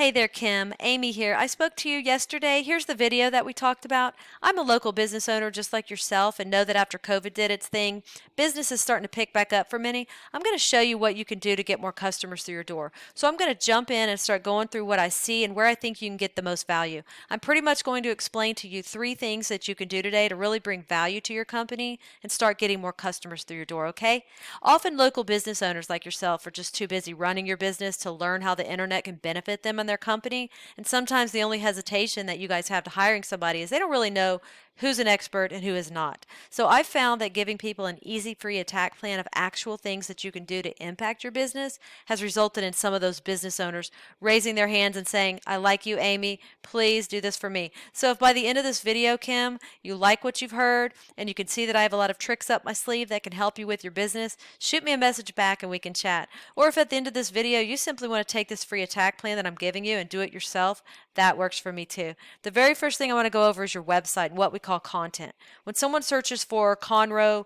Hey there, Kim. Amy here. I spoke to you yesterday. Here's the video that we talked about. I'm a local business owner just like yourself and know that after COVID did its thing, business is starting to pick back up for many. I'm going to show you what you can do to get more customers through your door. So I'm going to jump in and start going through what I see and where I think you can get the most value. I'm pretty much going to explain to you 3 things that you can do today to really bring value to your company and start getting more customers through your door, okay? Often local business owners like yourself are just too busy running your business to learn how the internet can benefit them and their company. And sometimes the only hesitation that you guys have to hiring somebody is they don't really know who's an expert and who is not. So I found that giving people an easy free attack plan of actual things that you can do to impact your business has resulted in some of those business owners raising their hands and saying, I like you, Amy, please do this for me. So if by the end of this video, Kim, you like what you've heard and you can see that I have a lot of tricks up my sleeve that can help you with your business, shoot me a message back and we can chat. Or if at the end of this video you simply want to take this free attack plan that I'm giving you and do it yourself, that works for me too. The very first thing I want to go over is your website and what we call content. When someone searches for Conroe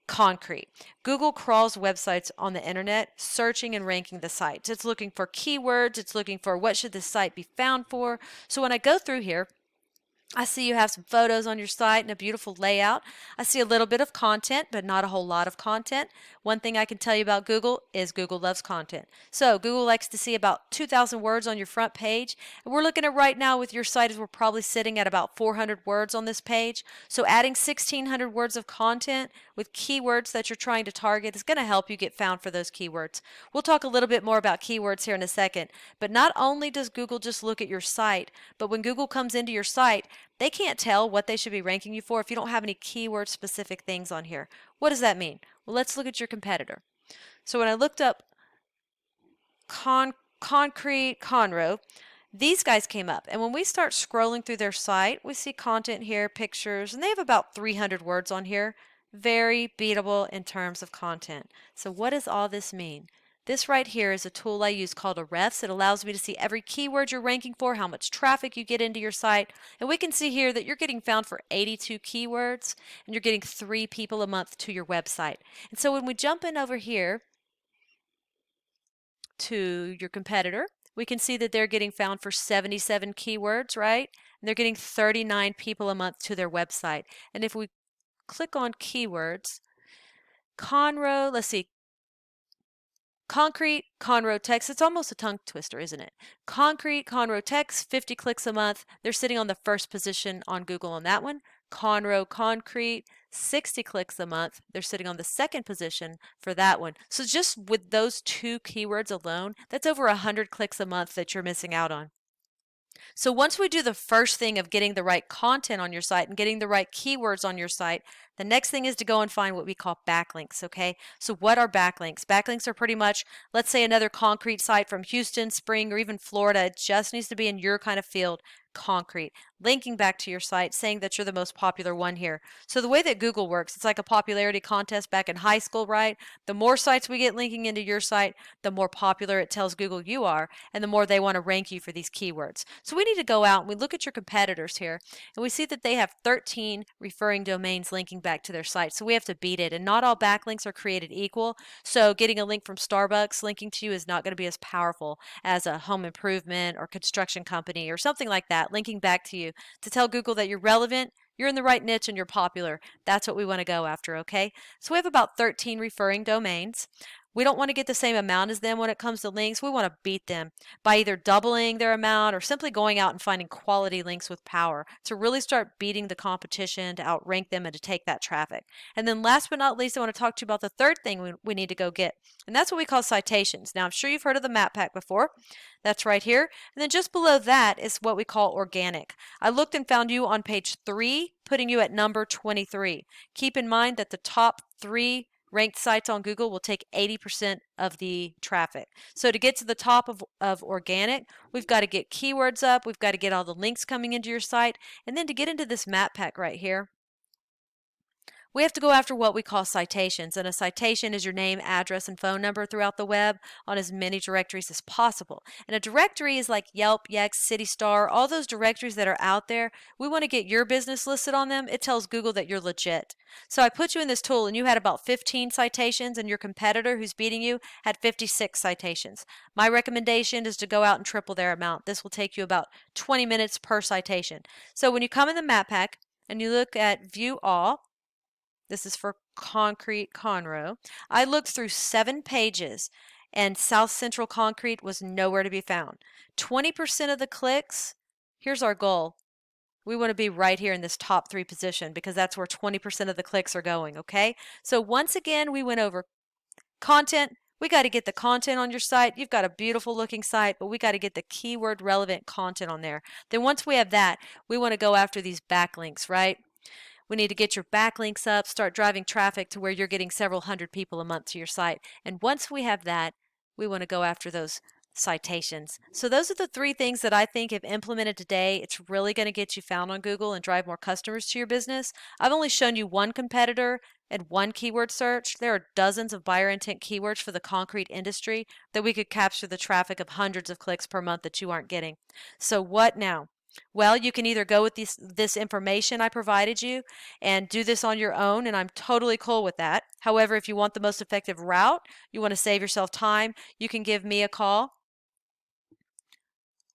concrete, Google crawls websites on the internet searching and ranking the sites. It's looking for keywords, it's looking for what should this site be found for. So when I go through here, I see you have some photos on your site and a beautiful layout. I see a little bit of content, but not a whole lot of content. One thing I can tell you about Google is Google loves content. So Google likes to see about 2,000 words on your front page. And we're looking at right now with your site is we're probably sitting at about 400 words on this page. So adding 1,600 words of content with keywords that you're trying to target is going to help you get found for those keywords. We'll talk a little bit more about keywords here in a second. But not only does Google just look at your site, but when Google comes into your site, they can't tell what they should be ranking you for if you don't have any keyword specific things on here. What does that mean? Well, let's look at your competitor. So when I looked up concrete Conroe, these guys came up. And when we start scrolling through their site, we see content here, pictures, and they have about 300 words on here. Very beatable in terms of content. So what does all this mean? This right here is a tool I use called a refs. It allows me to see every keyword you're ranking for, how much traffic you get into your site. And we can see here that you're getting found for 82 keywords and you're getting 3 people a month to your website. And so when we jump in over here to your competitor, we can see that they're getting found for 77 keywords, right? And they're getting 39 people a month to their website. And if we click on keywords, Conroe, let's see, concrete, Conroe text. It's almost a tongue twister, isn't it? Concrete, Conroe text, 50 clicks a month. They're sitting on the first position on Google on that one. Conroe concrete, 60 clicks a month. They're sitting on the second position for that one. So just with those 2 keywords alone, that's over 100 clicks a month that you're missing out on. So once we do the first thing of getting the right content on your site and getting the right keywords on your site, the next thing is to go and find what we call backlinks, okay? So what are backlinks? Backlinks are pretty much, let's say another concrete site from Houston, Spring, or even Florida. It just needs to be in your kind of field, concrete, linking back to your site, saying that you're the most popular one here. So the way that Google works, it's like a popularity contest back in high school, right? The more sites we get linking into your site, the more popular it tells Google you are, and the more they want to rank you for these keywords. So we need to go out and we look at your competitors here, and we see that they have 13 referring domains linking back to their site. So we have to beat it, and not all backlinks are created equal. So getting a link from Starbucks linking to you is not going to be as powerful as a home improvement or construction company or something like that linking back to you to tell Google that you're relevant, you're in the right niche, and you're popular. That's what we want to go after, okay? So we have about 13 referring domains. We don't want to get the same amount as them when it comes to links. We want to beat them by either doubling their amount or simply going out and finding quality links with power to really start beating the competition, to outrank them, and to take that traffic. And then last but not least, I want to talk to you about the third thing we need to go get, and that's what we call citations. Now, I'm sure you've heard of the map pack before. That's right here. And then just below that is what we call organic. I looked and found you on page 3, putting you at number 23. Keep in mind that the top 3 ranked sites on Google will take 80% of the traffic. So to get to the top of organic, we've got to get keywords up, we've got to get all the links coming into your site, and then to get into this map pack right here, We have to go after what we call citations, and a citation is your name, address, and phone number throughout the web on as many directories as possible. And a directory is like Yelp, Yext, CityStar, all those directories that are out there. We want to get your business listed on them. It tells Google that you're legit. So I put you in this tool and you had about 15 citations, and your competitor who's beating you had 56 citations. My recommendation is to go out and triple their amount. This will take you about 20 minutes per citation. So when you come in the map pack and you look at View All, this is for Concrete Conroe. I looked through 7 pages and South Central Concrete was nowhere to be found. 20% of the clicks, here's our goal. We want to be right here in this top 3 position because that's where 20% of the clicks are going, okay? So once again, we went over content. We got to get the content on your site. You've got a beautiful looking site, but we got to get the keyword relevant content on there. Then once we have that, we want to go after these backlinks, right? We need to get your backlinks up, start driving traffic to where you're getting several hundred people a month to your site. And once we have that, we want to go after those citations. So those are the 3 things that I think if implemented today, it's really going to get you found on Google and drive more customers to your business. I've only shown you one competitor and one keyword search. There are dozens of buyer intent keywords for the concrete industry that we could capture the traffic of hundreds of clicks per month that you aren't getting. So what now? Well, you can either go with this information I provided you and do this on your own, and I'm totally cool with that. However, if you want the most effective route, you want to save yourself time, you can give me a call.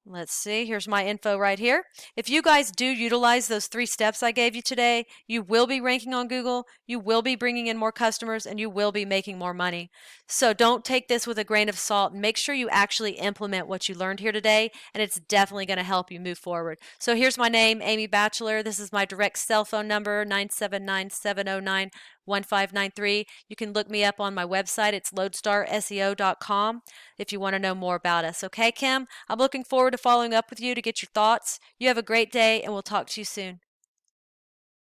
Let's see, here's my info right here. If you guys do utilize those 3 steps I gave you today, you will be ranking on Google, you will be bringing in more customers, and you will be making more money. So don't take this with a grain of salt. Make sure you actually implement what you learned here today, and it's definitely going to help you move forward. So here's my name, Amy Batchelor. This is my direct cell phone number, 979-709-1593. You can look me up on my website. It's loadstarseo.com if you want to know more about us. Okay, Kim? I'm looking forward to following up with you to get your thoughts. You have a great day, and we'll talk to you soon.